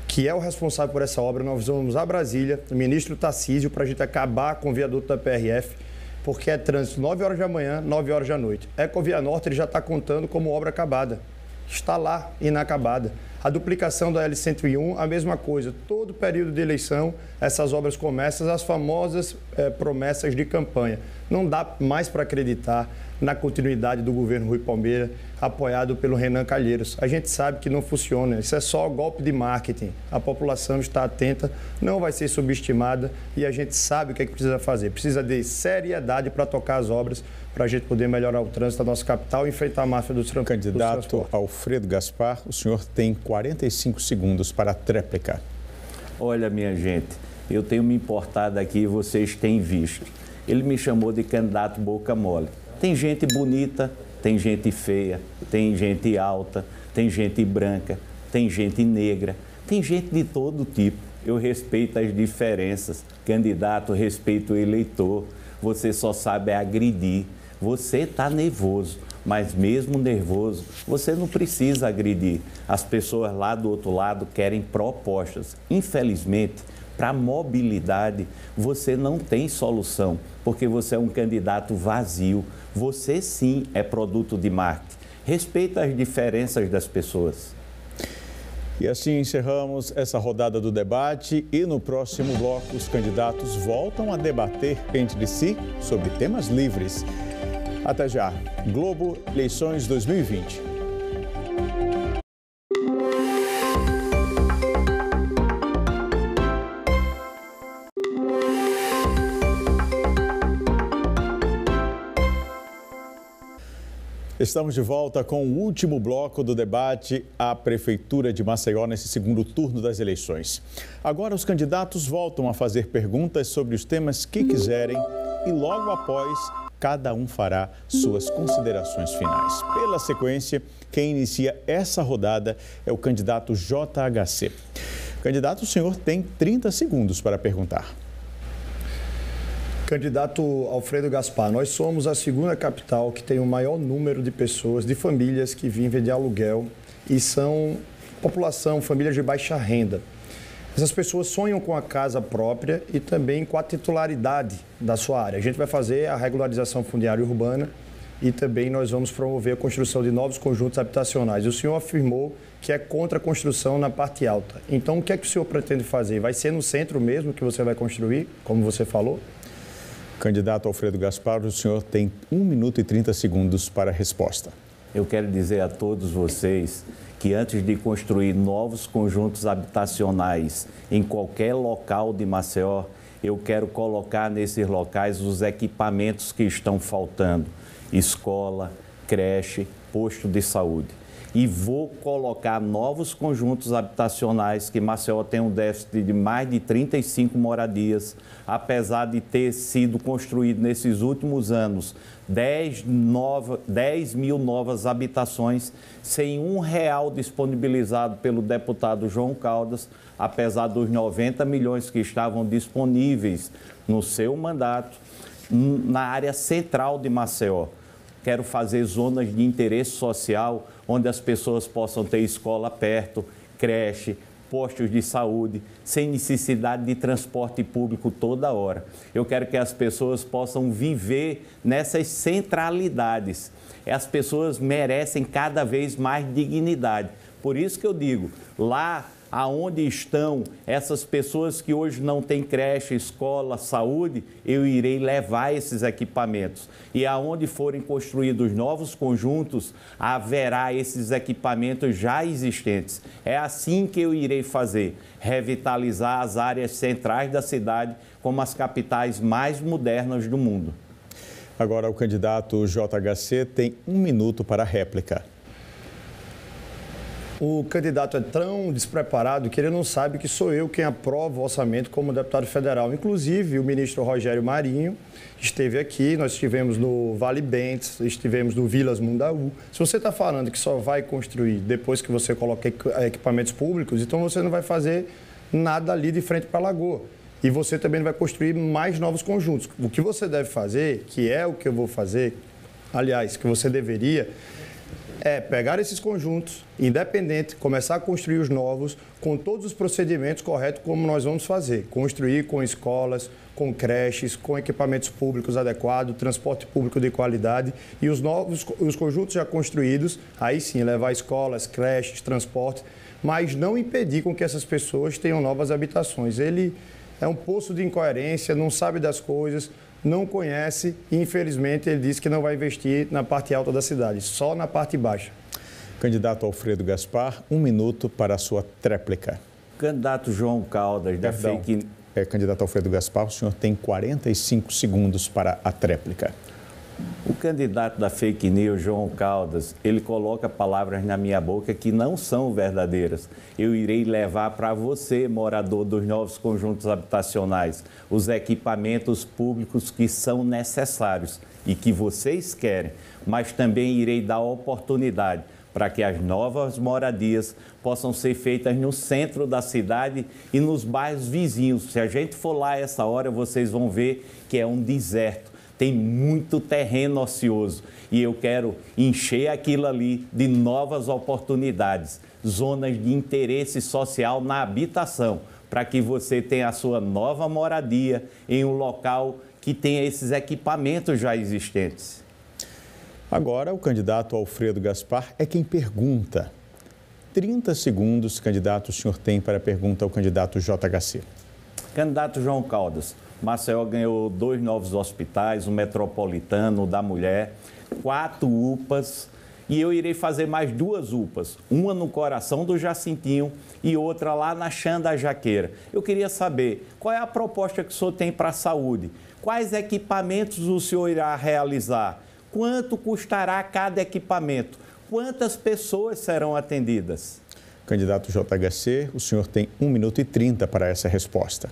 que é o responsável por essa obra, nós vamos a Brasília, o ministro Tarcísio, para a gente acabar com o viaduto da PRF, porque é trânsito 9 horas da manhã, 9 horas da noite. Ecovia Norte ele já está contando como obra acabada. Está lá, inacabada. A duplicação da L101, a mesma coisa. Todo período de eleição, essas obras começam, as famosas promessas de campanha. Não dá mais para acreditar na continuidade do governo Rui Palmeira, apoiado pelo Renan Calheiros. A gente sabe que não funciona, isso é só golpe de marketing. A população está atenta, não vai ser subestimada e a gente sabe o que é que precisa fazer. Precisa de seriedade para tocar as obras, para a gente poder melhorar o trânsito da nossa capital e enfrentar a máfia dos transportes. Candidato Alfredo Gaspar, o senhor tem 45 segundos para a tréplica. Olha, minha gente, eu tenho me importado aqui e vocês têm visto. Ele me chamou de candidato boca mole. Tem gente bonita, tem gente feia, tem gente alta, tem gente branca, tem gente negra, tem gente de todo tipo. Eu respeito as diferenças. Candidato, respeito o eleitor. Você só sabe agredir. Você está nervoso, mas mesmo nervoso, você não precisa agredir. As pessoas lá do outro lado querem propostas. Infelizmente, para a mobilidade, você não tem solução, porque você é um candidato vazio. Você sim é produto de marketing. Respeita as diferenças das pessoas. E assim encerramos essa rodada do debate e no próximo bloco os candidatos voltam a debater entre si sobre temas livres. Até já. Globo Eleições 2020. Estamos de volta com o último bloco do debate à Prefeitura de Maceió nesse segundo turno das eleições. Agora os candidatos voltam a fazer perguntas sobre os temas que quiserem e logo após cada um fará suas considerações finais. Pela sequência, quem inicia essa rodada é o candidato JHC. Candidato, o senhor tem 30 segundos para perguntar. Candidato Alfredo Gaspar, nós somos a segunda capital que tem o maior número de pessoas, de famílias que vivem de aluguel e são população, famílias de baixa renda. Essas pessoas sonham com a casa própria e também com a titularidade da sua área. A gente vai fazer a regularização fundiária urbana e também nós vamos promover a construção de novos conjuntos habitacionais. O senhor afirmou que é contra a construção na parte alta. Então, o que é que o senhor pretende fazer? Vai ser no centro mesmo que você vai construir, como você falou? Candidato Alfredo Gaspar, o senhor tem 1 minuto e 30 segundos para a resposta. Eu quero dizer a todos vocês que antes de construir novos conjuntos habitacionais em qualquer local de Maceió, eu quero colocar nesses locais os equipamentos que estão faltando: escola, creche, posto de saúde. E vou colocar novos conjuntos habitacionais, que Maceió tem um déficit de mais de 35 moradias, apesar de ter sido construído nesses últimos anos 10 mil novas habitações, sem R$1 disponibilizado pelo deputado João Caldas, apesar dos 90 milhões que estavam disponíveis no seu mandato, na área central de Maceió. Quero fazer zonas de interesse social, onde as pessoas possam ter escola perto, creche, postos de saúde, sem necessidade de transporte público toda hora. Eu quero que as pessoas possam viver nessas centralidades. As pessoas merecem cada vez mais dignidade. Por isso que eu digo, lá aonde estão essas pessoas que hoje não têm creche, escola, saúde, eu irei levar esses equipamentos. E aonde forem construídos novos conjuntos, haverá esses equipamentos já existentes. É assim que eu irei fazer, revitalizar as áreas centrais da cidade como as capitais mais modernas do mundo. Agora o candidato JHC tem 1 minuto para a réplica. O candidato é tão despreparado que ele não sabe que sou eu quem aprova o orçamento como deputado federal. Inclusive, o ministro Rogério Marinho esteve aqui, nós estivemos no Vale Bentes, estivemos no Vilas Mundaú. Se você está falando que só vai construir depois que você coloca equipamentos públicos, então você não vai fazer nada ali de frente para a Lagoa. E você também não vai construir mais novos conjuntos. O que você deve fazer, que é o que eu vou fazer, aliás, que você deveria, é pegar esses conjuntos, independente, começar a construir os novos, com todos os procedimentos corretos, como nós vamos fazer. Construir com escolas, com creches, com equipamentos públicos adequados, transporte público de qualidade e os conjuntos já construídos, aí sim, levar escolas, creches, transporte, mas não impedir com que essas pessoas tenham novas habitações. Ele é um poço de incoerência, não sabe das coisas, não conhece e, infelizmente, ele disse que não vai investir na parte alta da cidade, só na parte baixa. Candidato Alfredo Gaspar, 1 minuto para a sua tréplica. Candidato João Caldas, da fake... Candidato Alfredo Gaspar, o senhor tem 45 segundos para a tréplica. O candidato da fake news, João Caldas, ele coloca palavras na minha boca que não são verdadeiras. Eu irei levar para você, morador dos novos conjuntos habitacionais, os equipamentos públicos que são necessários e que vocês querem, mas também irei dar oportunidade para que as novas moradias possam ser feitas no centro da cidade e nos bairros vizinhos. Se a gente for lá essa hora, vocês vão ver que é um deserto. Tem muito terreno ocioso e eu quero encher aquilo ali de novas oportunidades, zonas de interesse social na habitação, para que você tenha a sua nova moradia em um local que tenha esses equipamentos já existentes. Agora, o candidato Alfredo Gaspar é quem pergunta. 30 segundos, candidato, o senhor tem para a pergunta ao candidato JHC. Candidato João Caldas, Maceió ganhou 2 novos hospitais, o Metropolitano, o da Mulher, 4 UPAs e eu irei fazer mais 2 UPAs, uma no coração do Jacintinho e outra lá na Chã da Jaqueira. Eu queria saber qual é a proposta que o senhor tem para a saúde, quais equipamentos o senhor irá realizar, quanto custará cada equipamento, quantas pessoas serão atendidas? Candidato JHC, o senhor tem 1 minuto e 30 para essa resposta.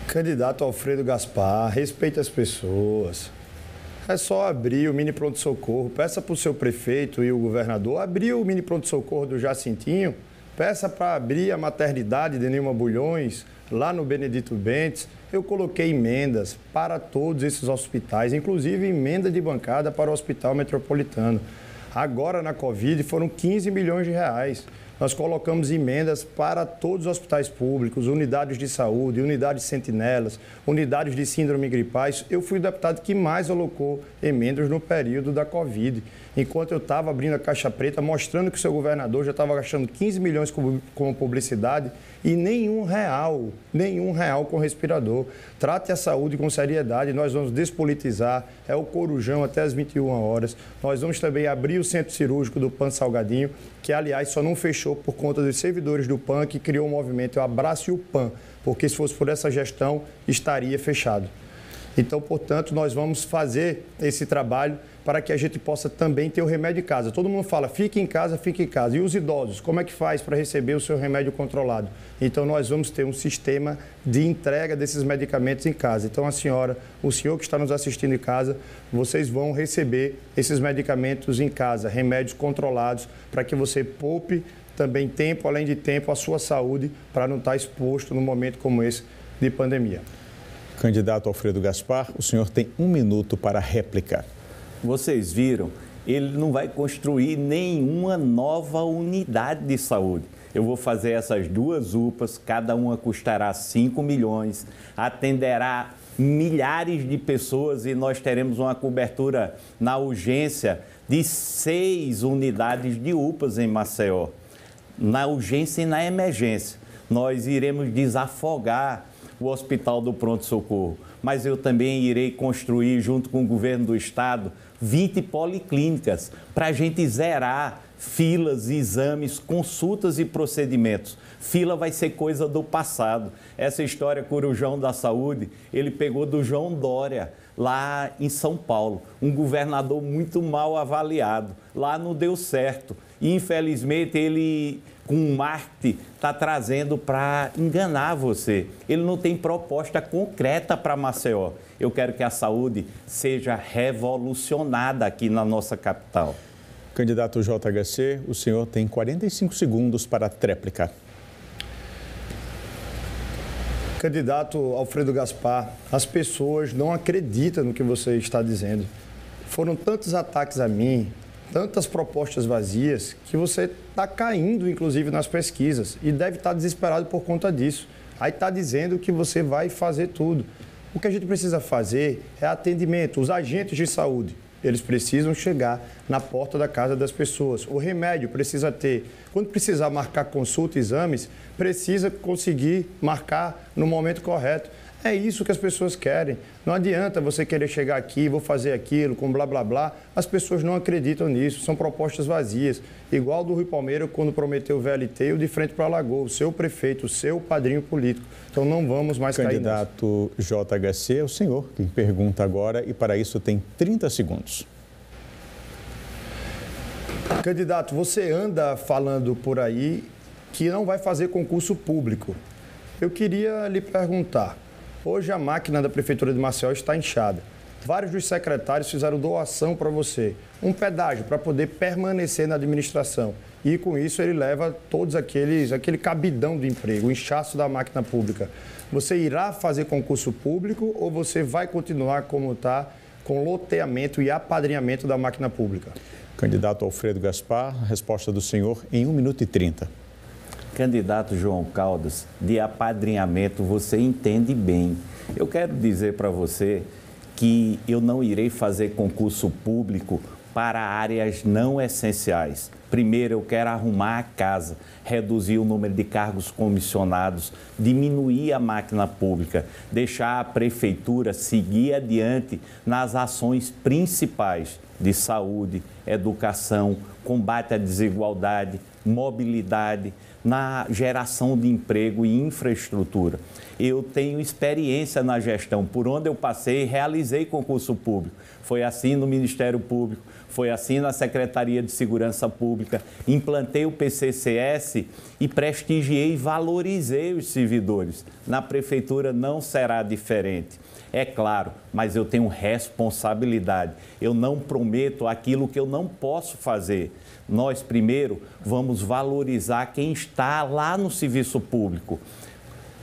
Candidato Alfredo Gaspar, respeite as pessoas. É só abrir o mini pronto-socorro. Peça para o seu prefeito e o governador abrir o mini pronto-socorro do Jacintinho. Peça para abrir a maternidade de Nilma Bulhões, lá no Benedito Bentes. Eu coloquei emendas para todos esses hospitais, inclusive emenda de bancada para o Hospital Metropolitano. Agora, na Covid, foram 15 milhões de reais. Nós colocamos emendas para todos os hospitais públicos, unidades de saúde, unidades sentinelas, unidades de síndrome gripais. Eu fui o deputado que mais alocou emendas no período da Covid. Enquanto eu estava abrindo a caixa preta, mostrando que o seu governador já estava gastando 15 milhões com publicidade e nenhum real com respirador. Trate a saúde com seriedade, nós vamos despolitizar, é o Corujão até as 21 horas. Nós vamos também abrir o centro cirúrgico do PAN Salgadinho, que aliás só não fechou por conta dos servidores do PAN, que criou o movimento Eu Abraço o PAN, porque se fosse por essa gestão, estaria fechado. Então, portanto, nós vamos fazer esse trabalho para que a gente possa também ter o remédio em casa. Todo mundo fala, fique em casa, fique em casa. E os idosos, como é que faz para receber o seu remédio controlado? Então, nós vamos ter um sistema de entrega desses medicamentos em casa. Então, a senhora, o senhor que está nos assistindo em casa, vocês vão receber esses medicamentos em casa, remédios controlados, para que você poupe também tempo, além de tempo, a sua saúde, para não estar exposto num momento como esse de pandemia. Candidato Alfredo Gaspar, o senhor tem 1 minuto para a réplica. Vocês viram, ele não vai construir nenhuma nova unidade de saúde. Eu vou fazer essas 2 UPAs, cada uma custará 5 milhões, atenderá milhares de pessoas e nós teremos uma cobertura na urgência de 6 unidades de UPAs em Maceió. Na urgência e na emergência. Nós iremos desafogar o Hospital do Pronto-Socorro, mas eu também irei construir, junto com o governo do estado, 20 policlínicas para a gente zerar filas, exames, consultas e procedimentos. Fila vai ser coisa do passado. Essa história Corujão da Saúde, ele pegou do João Dória, lá em São Paulo, um governador muito mal avaliado. Lá não deu certo. E, infelizmente, ele, com o marketing, está trazendo para enganar você. Ele não tem proposta concreta para Maceió. Eu quero que a saúde seja revolucionada aqui na nossa capital. Candidato JHC, o senhor tem 45 segundos para a tréplica. Candidato Alfredo Gaspar, as pessoas não acreditam no que você está dizendo. Foram tantos ataques a mim, tantas propostas vazias, que você está caindo, inclusive, nas pesquisas e deve estar desesperado por conta disso. Aí está dizendo que você vai fazer tudo. O que a gente precisa fazer é atendimento. Os agentes de saúde, eles precisam chegar na porta da casa das pessoas. O remédio precisa ter. Quando precisar marcar consulta, exames, precisa conseguir marcar no momento correto. É isso que as pessoas querem. Não adianta você querer chegar aqui, vou fazer aquilo, com blá, blá, blá. As pessoas não acreditam nisso, são propostas vazias. Igual do Rui Palmeira, quando prometeu o VLT, o de frente para a Lagoa, o seu prefeito, o seu padrinho político. Então não vamos mais cair nessa. Candidato JHC, é o senhor quem pergunta agora e para isso tem 30 segundos. Candidato, você anda falando por aí que não vai fazer concurso público. Eu queria lhe perguntar, hoje a máquina da Prefeitura de Maceió está inchada. Vários dos secretários fizeram doação para você, um pedágio para poder permanecer na administração. E com isso ele leva todos aquele cabidão do emprego, o inchaço da máquina pública. Você irá fazer concurso público ou você vai continuar como está, com loteamento e apadrinhamento da máquina pública? Candidato Alfredo Gaspar, a resposta do senhor em 1 minuto e 30. Candidato João Caldas, de apadrinhamento você entende bem. Eu quero dizer para você que eu não irei fazer concurso público para áreas não essenciais. Primeiro, eu quero arrumar a casa, reduzir o número de cargos comissionados, diminuir a máquina pública, deixar a prefeitura seguir adiante nas ações principais de saúde, educação, combate à desigualdade, mobilidade, na geração de emprego e infraestrutura. Eu tenho experiência na gestão. Por onde eu passei, realizei concurso público. Foi assim no Ministério Público, foi assim na Secretaria de Segurança Pública. Implantei o PCCS e prestigiei e valorizei os servidores. Na Prefeitura não será diferente. É claro, mas eu tenho responsabilidade. Eu não prometo aquilo que eu não posso fazer. Nós, primeiro, vamos valorizar quem está lá no serviço público,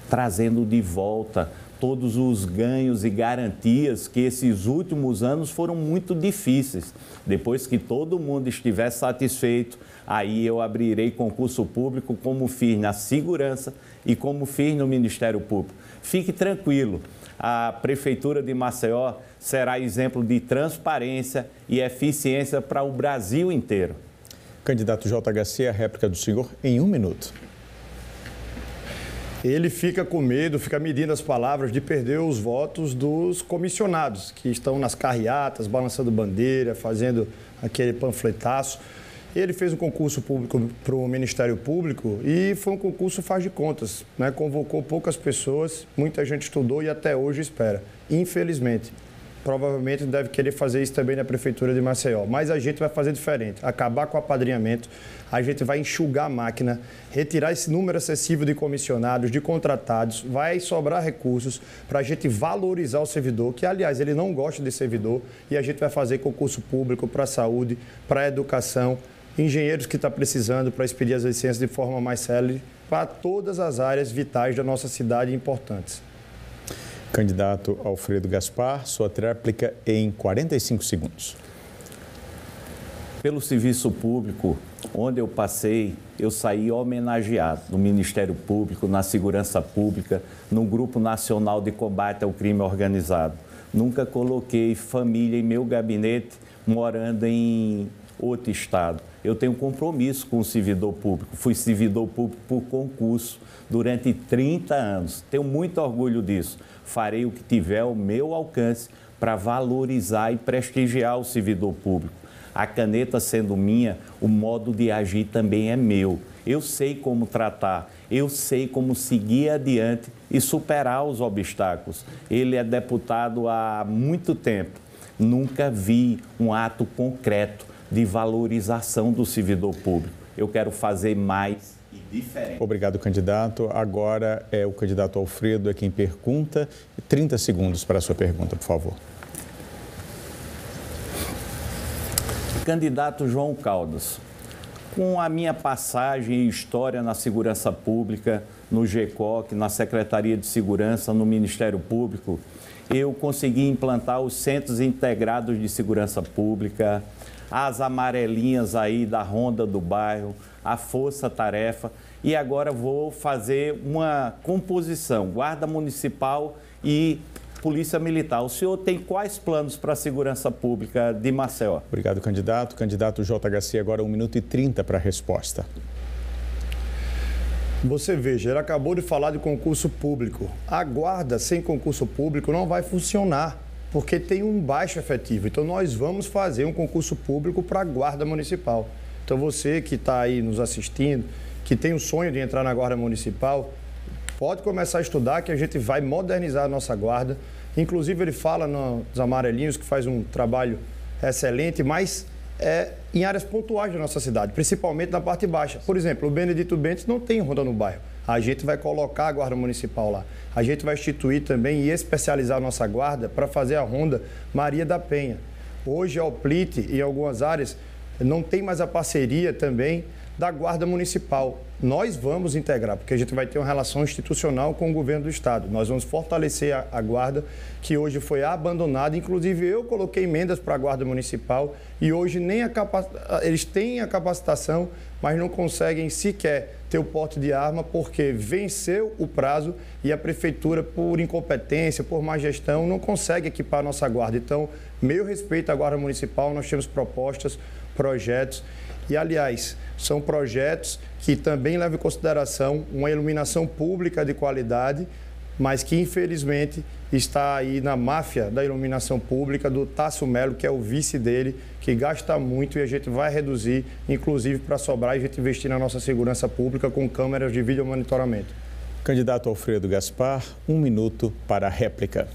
trazendo de volta todos os ganhos e garantias que esses últimos anos foram muito difíceis. Depois que todo mundo estiver satisfeito, aí eu abrirei concurso público como fiz na segurança e como fiz no Ministério Público. Fique tranquilo, a Prefeitura de Maceió será exemplo de transparência e eficiência para o Brasil inteiro. Candidato JHC, a réplica do senhor em 1 minuto. Ele fica com medo, fica medindo as palavras de perder os votos dos comissionados, que estão nas carreatas, balançando bandeira, fazendo aquele panfletaço. Ele fez um concurso público para o Ministério Público e foi um concurso faz de contas, né? Convocou poucas pessoas, muita gente estudou e até hoje espera, infelizmente. Provavelmente deve querer fazer isso também na Prefeitura de Maceió. Mas a gente vai fazer diferente, acabar com o apadrinhamento, a gente vai enxugar a máquina, retirar esse número excessivo de comissionados, de contratados, vai sobrar recursos para a gente valorizar o servidor, que, aliás, ele não gosta de servidor, e a gente vai fazer concurso público para a saúde, para a educação, engenheiros que estão precisando para expedir as licenças de forma mais célere, para todas as áreas vitais da nossa cidade importantes. Candidato Alfredo Gaspar, sua tréplica em 45 segundos. Pelo serviço público, onde eu passei, eu saí homenageado no Ministério Público, na Segurança Pública, no Grupo Nacional de Combate ao Crime Organizado. Nunca coloquei família em meu gabinete morando em outro estado. Eu tenho compromisso com o servidor público. Fui servidor público por concurso durante 30 anos. Tenho muito orgulho disso. Farei o que tiver ao meu alcance para valorizar e prestigiar o servidor público. A caneta sendo minha, o modo de agir também é meu. Eu sei como tratar, eu sei como seguir adiante e superar os obstáculos. Ele é deputado há muito tempo. Nunca vi um ato concreto de valorização do servidor público. Eu quero fazer mais e diferente. Obrigado, candidato. Agora é o candidato Alfredo quem pergunta. 30 segundos para a sua pergunta, por favor. Candidato João Caldas, com a minha passagem e história na segurança pública, no GECOC, na Secretaria de Segurança, no Ministério Público, eu consegui implantar os Centros Integrados de Segurança Pública, as amarelinhas aí da Ronda do Bairro, a Força Tarefa, e agora vou fazer uma composição, Guarda Municipal e Polícia Militar. O senhor tem quais planos para a segurança pública de Maceió? Obrigado, candidato. Candidato JHC, agora 1 minuto e 30 para a resposta. Você veja, ele acabou de falar de concurso público. A guarda sem concurso público não vai funcionar, porque tem um baixo efetivo. Então, nós vamos fazer um concurso público para a Guarda Municipal. Então, você que está aí nos assistindo, que tem o sonho de entrar na Guarda Municipal, pode começar a estudar que a gente vai modernizar a nossa guarda. Inclusive, ele fala nos amarelinhos que faz um trabalho excelente, mas em áreas pontuais da nossa cidade, principalmente na parte baixa. Por exemplo, o Benedito Bentes não tem ronda no bairro. A gente vai colocar a Guarda Municipal lá. A gente vai instituir também e especializar a nossa guarda para fazer a ronda Maria da Penha. Hoje, a Oplit, em algumas áreas, não tem mais a parceria também da Guarda Municipal. Nós vamos integrar, porque a gente vai ter uma relação institucional com o governo do estado. Nós vamos fortalecer a guarda, que hoje foi abandonada. Inclusive, eu coloquei emendas para a Guarda Municipal e hoje nem eles têm a capacitação, mas não conseguem sequer ter o porte de arma, porque venceu o prazo e a prefeitura, por incompetência, por má gestão, não consegue equipar a nossa guarda. Então, meu respeito à Guarda Municipal, nós temos propostas, projetos. E, aliás, são projetos que também levam em consideração uma iluminação pública de qualidade, mas que, infelizmente, está aí na máfia da iluminação pública do Tássio Melo, que é o vice dele, que gasta muito, e a gente vai reduzir, inclusive para sobrar e a gente investir na nossa segurança pública com câmeras de vídeo monitoramento. Candidato Alfredo Gaspar, 1 minuto para a réplica.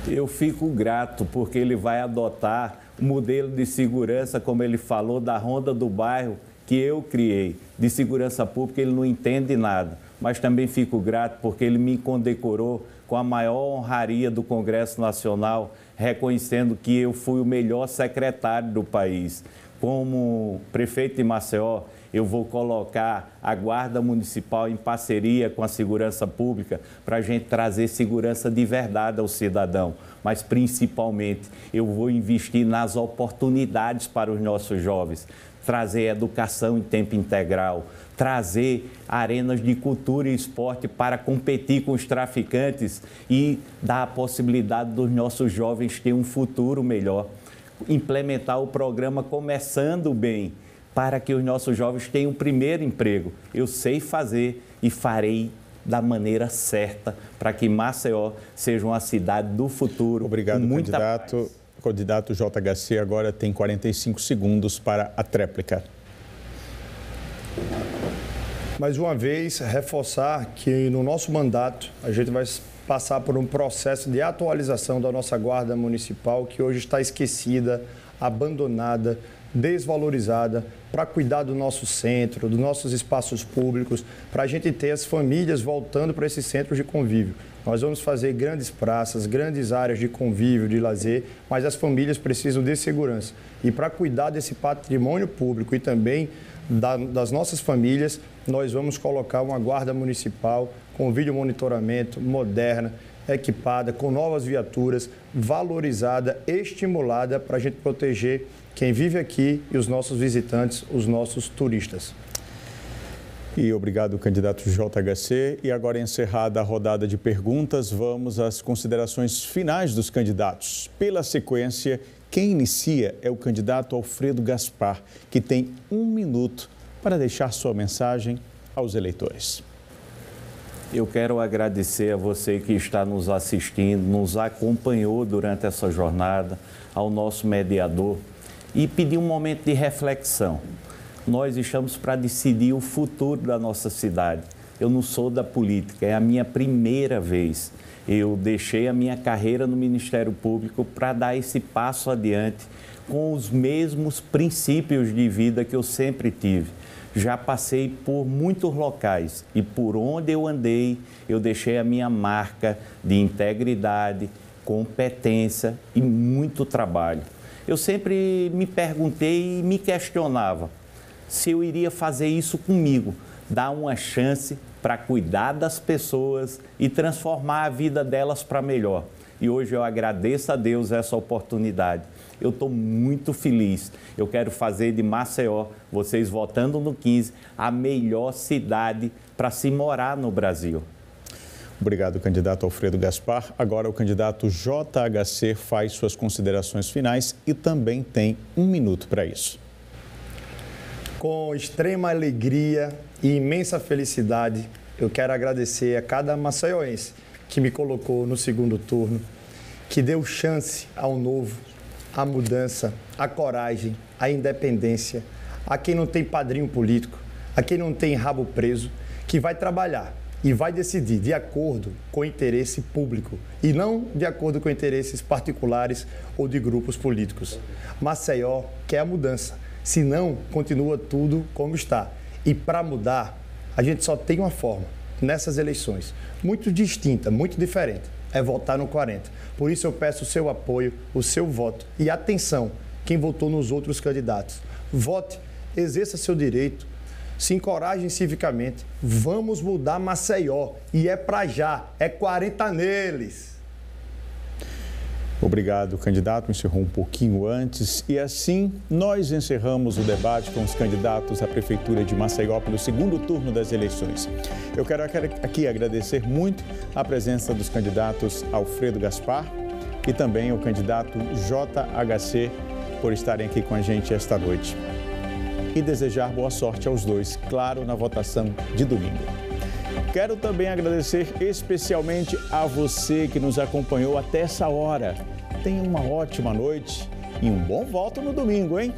Eu fico grato porque ele vai adotar o modelo de segurança, como ele falou, da Ronda do Bairro, que eu criei, de segurança pública. Ele não entende nada, mas também fico grato porque ele me condecorou com a maior honraria do Congresso Nacional, reconhecendo que eu fui o melhor secretário do país. Como prefeito de Maceió, eu vou colocar a Guarda Municipal em parceria com a Segurança Pública para a gente trazer segurança de verdade ao cidadão. Mas, principalmente, eu vou investir nas oportunidades para os nossos jovens, trazer educação em tempo integral, trazer arenas de cultura e esporte para competir com os traficantes e dar a possibilidade dos nossos jovens terem um futuro melhor. Implementar o programa Começando Bem, para que os nossos jovens tenham o primeiro emprego. Eu sei fazer e farei da maneira certa para que Maceió seja uma cidade do futuro. Obrigado, com muita candidato. paz. Candidato JHC agora tem 45 segundos para a tréplica. Mais uma vez, reforçar que no nosso mandato a gente vai passar por um processo de atualização da nossa Guarda Municipal, que hoje está esquecida, abandonada, desvalorizada, para cuidar do nosso centro, dos nossos espaços públicos, para a gente ter as famílias voltando para esses centros de convívio. Nós vamos fazer grandes praças, grandes áreas de convívio, de lazer, mas as famílias precisam de segurança. E para cuidar desse patrimônio público e também das nossas famílias, nós vamos colocar uma guarda municipal com vídeo monitoramento, moderna, equipada, com novas viaturas, valorizada, estimulada para a gente proteger quem vive aqui e os nossos visitantes, os nossos turistas. E obrigado, candidato JHC. E agora, encerrada a rodada de perguntas, vamos às considerações finais dos candidatos. Pela sequência, quem inicia é o candidato Alfredo Gaspar, que tem 1 minuto para deixar sua mensagem aos eleitores. Eu quero agradecer a você que está nos assistindo, nos acompanhou durante essa jornada, ao nosso mediador, e pedir um momento de reflexão. Nós estamos para decidir o futuro da nossa cidade. Eu não sou da política, é a minha primeira vez. Eu deixei a minha carreira no Ministério Público para dar esse passo adiante com os mesmos princípios de vida que eu sempre tive. Já passei por muitos locais e por onde eu andei, eu deixei a minha marca de integridade, competência e muito trabalho. Eu sempre me perguntei e me questionava se eu iria fazer isso comigo, dar uma chance para cuidar das pessoas e transformar a vida delas para melhor. E hoje eu agradeço a Deus essa oportunidade. Eu estou muito feliz. Eu quero fazer de Maceió, vocês votando no 15, a melhor cidade para se morar no Brasil. Obrigado, candidato Alfredo Gaspar. Agora o candidato JHC faz suas considerações finais e também tem 1 minuto para isso. Com extrema alegria e imensa felicidade, eu quero agradecer a cada maceioense que me colocou no segundo turno, que deu chance ao novo, à mudança, à coragem, à independência, a quem não tem padrinho político, a quem não tem rabo preso, que vai trabalhar e vai decidir de acordo com o interesse público e não de acordo com interesses particulares ou de grupos políticos. Maceió quer a mudança, senão continua tudo como está. E para mudar, a gente só tem uma forma, nessas eleições, muito distinta, muito diferente, é votar no 40. Por isso eu peço o seu apoio, o seu voto e atenção, quem votou nos outros candidatos. Vote, exerça seu direito, se encorajem civicamente, vamos mudar Maceió e é para já, é 40 neles. Obrigado, candidato. Encerrou um pouquinho antes e assim nós encerramos o debate com os candidatos à Prefeitura de Maceió pelo segundo turno das eleições. Eu quero aqui agradecer muito a presença dos candidatos Alfredo Gaspar e também o candidato JHC por estarem aqui com a gente esta noite. E desejar boa sorte aos dois, claro, na votação de domingo. Quero também agradecer especialmente a você que nos acompanhou até essa hora. Tenha uma ótima noite e um bom voto no domingo, hein?